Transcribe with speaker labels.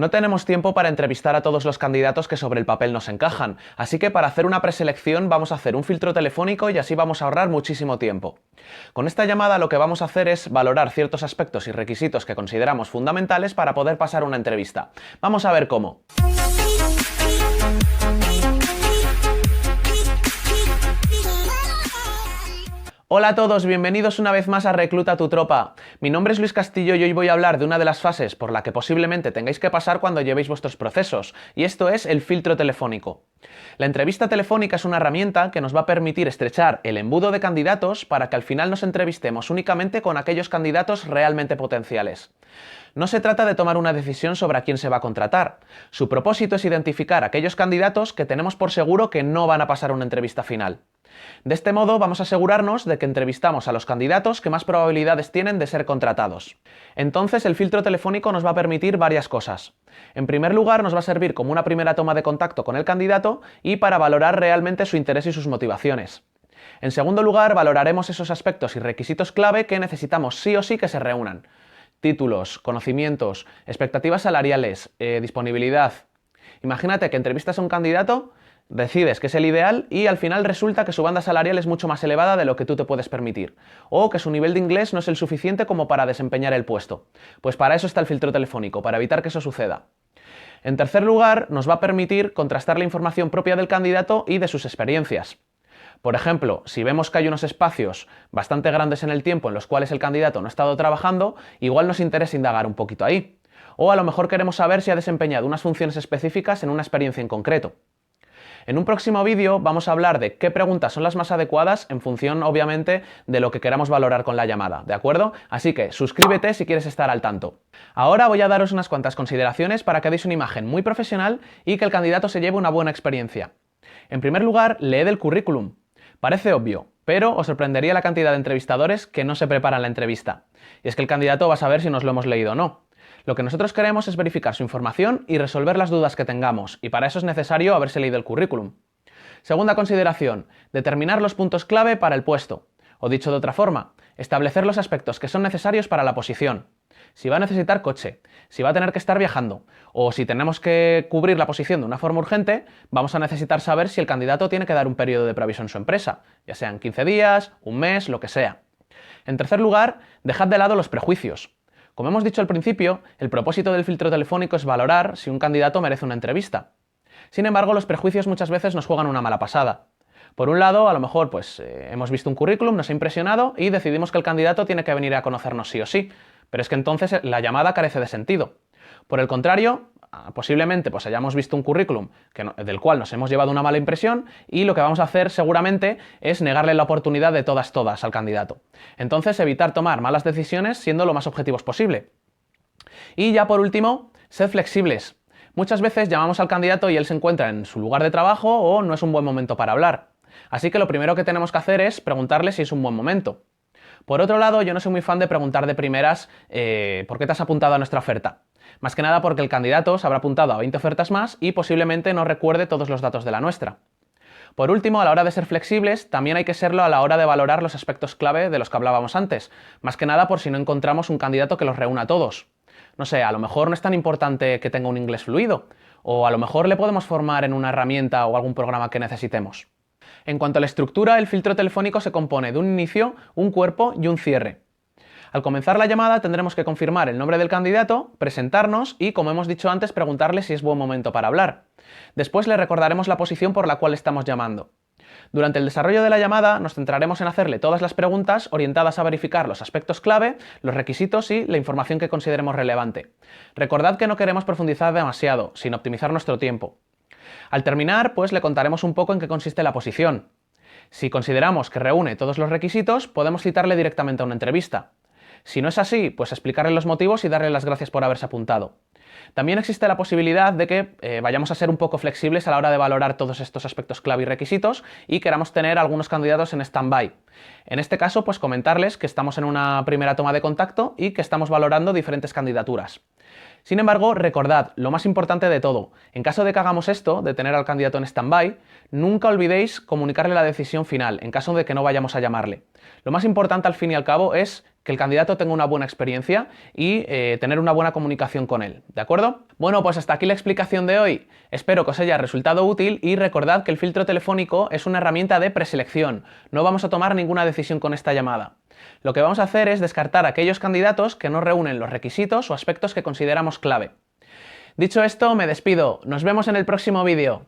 Speaker 1: No tenemos tiempo para entrevistar a todos los candidatos que sobre el papel nos encajan, así que para hacer una preselección vamos a hacer un filtro telefónico y así vamos a ahorrar muchísimo tiempo. Con esta llamada lo que vamos a hacer es valorar ciertos aspectos y requisitos que consideramos fundamentales para poder pasar una entrevista. Vamos a ver cómo. Hola a todos, bienvenidos una vez más a Recluta tu Tropa. Mi nombre es Luis Castillo y hoy voy a hablar de una de las fases por la que posiblemente tengáis que pasar cuando llevéis vuestros procesos, y esto es el filtro telefónico. La entrevista telefónica es una herramienta que nos va a permitir estrechar el embudo de candidatos para que al final nos entrevistemos únicamente con aquellos candidatos realmente potenciales. No se trata de tomar una decisión sobre a quién se va a contratar. Su propósito es identificar aquellos candidatos que tenemos por seguro que no van a pasar una entrevista final. De este modo vamos a asegurarnos de que entrevistamos a los candidatos que más probabilidades tienen de ser contratados. Entonces el filtro telefónico nos va a permitir varias cosas. En primer lugar, nos va a servir como una primera toma de contacto con el candidato y para valorar realmente su interés y sus motivaciones. En segundo lugar, valoraremos esos aspectos y requisitos clave que necesitamos sí o sí que se reúnan. Títulos, conocimientos, expectativas salariales, disponibilidad. Imagínate que entrevistas a un candidato, decides que es el ideal y al final resulta que su banda salarial es mucho más elevada de lo que tú te puedes permitir, o que su nivel de inglés no es el suficiente como para desempeñar el puesto. Pues para eso está el filtro telefónico, para evitar que eso suceda. En tercer lugar, nos va a permitir contrastar la información propia del candidato y de sus experiencias. Por ejemplo, si vemos que hay unos espacios bastante grandes en el tiempo en los cuales el candidato no ha estado trabajando, igual nos interesa indagar un poquito ahí. O a lo mejor queremos saber si ha desempeñado unas funciones específicas en una experiencia en concreto. En un próximo vídeo vamos a hablar de qué preguntas son las más adecuadas en función, obviamente, de lo que queramos valorar con la llamada, ¿de acuerdo? Así que suscríbete si quieres estar al tanto. Ahora voy a daros unas cuantas consideraciones para que deis una imagen muy profesional y que el candidato se lleve una buena experiencia. En primer lugar, leed el currículum. Parece obvio, pero os sorprendería la cantidad de entrevistadores que no se preparan la entrevista. Y es que el candidato va a saber si nos lo hemos leído o no. Lo que nosotros queremos es verificar su información y resolver las dudas que tengamos, y para eso es necesario haberse leído el currículum. Segunda consideración, determinar los puntos clave para el puesto. O dicho de otra forma, establecer los aspectos que son necesarios para la posición. Si va a necesitar coche, si va a tener que estar viajando, o si tenemos que cubrir la posición de una forma urgente, vamos a necesitar saber si el candidato tiene que dar un periodo de preaviso en su empresa, ya sean 15 días, un mes, lo que sea. En tercer lugar, dejad de lado los prejuicios. Como hemos dicho al principio, el propósito del filtro telefónico es valorar si un candidato merece una entrevista. Sin embargo, los prejuicios muchas veces nos juegan una mala pasada. Por un lado, a lo mejor hemos visto un currículum, nos ha impresionado y decidimos que el candidato tiene que venir a conocernos sí o sí, pero es que entonces la llamada carece de sentido. Por el contrario, posiblemente hayamos visto un currículum del cual nos hemos llevado una mala impresión y lo que vamos a hacer seguramente es negarle la oportunidad de todas al candidato. Entonces, evitar tomar malas decisiones siendo lo más objetivos posible. Y ya por último, sed flexibles. Muchas veces llamamos al candidato y él se encuentra en su lugar de trabajo o no es un buen momento para hablar. Así que lo primero que tenemos que hacer es preguntarle si es un buen momento. Por otro lado, yo no soy muy fan de preguntar de primeras ¿por qué te has apuntado a nuestra oferta? Más que nada porque el candidato se habrá apuntado a 20 ofertas más y posiblemente no recuerde todos los datos de la nuestra. Por último, a la hora de ser flexibles, también hay que serlo a la hora de valorar los aspectos clave de los que hablábamos antes, más que nada por si no encontramos un candidato que los reúna a todos. No sé, a lo mejor no es tan importante que tenga un inglés fluido, o a lo mejor le podemos formar en una herramienta o algún programa que necesitemos. En cuanto a la estructura, el filtro telefónico se compone de un inicio, un cuerpo y un cierre. Al comenzar la llamada tendremos que confirmar el nombre del candidato, presentarnos y, como hemos dicho antes, preguntarle si es buen momento para hablar. Después le recordaremos la posición por la cual estamos llamando. Durante el desarrollo de la llamada nos centraremos en hacerle todas las preguntas orientadas a verificar los aspectos clave, los requisitos y la información que consideremos relevante. Recordad que no queremos profundizar demasiado, sino optimizar nuestro tiempo. Al terminar, le contaremos un poco en qué consiste la posición. Si consideramos que reúne todos los requisitos, podemos citarle directamente a una entrevista. Si no es así, explicarle los motivos y darle las gracias por haberse apuntado. También existe la posibilidad de que vayamos a ser un poco flexibles a la hora de valorar todos estos aspectos clave y requisitos y queramos tener algunos candidatos en stand-by. En este caso, comentarles que estamos en una primera toma de contacto y que estamos valorando diferentes candidaturas. Sin embargo, recordad, lo más importante de todo, en caso de que hagamos esto, de tener al candidato en stand-by, nunca olvidéis comunicarle la decisión final, en caso de que no vayamos a llamarle. Lo más importante al fin y al cabo es que el candidato tenga una buena experiencia y tener una buena comunicación con él, ¿de acuerdo? Bueno, pues hasta aquí la explicación de hoy. Espero que os haya resultado útil y recordad que el filtro telefónico es una herramienta de preselección. No vamos a tomar ninguna decisión con esta llamada. Lo que vamos a hacer es descartar a aquellos candidatos que no reúnen los requisitos o aspectos que consideramos clave. Dicho esto, me despido. Nos vemos en el próximo vídeo.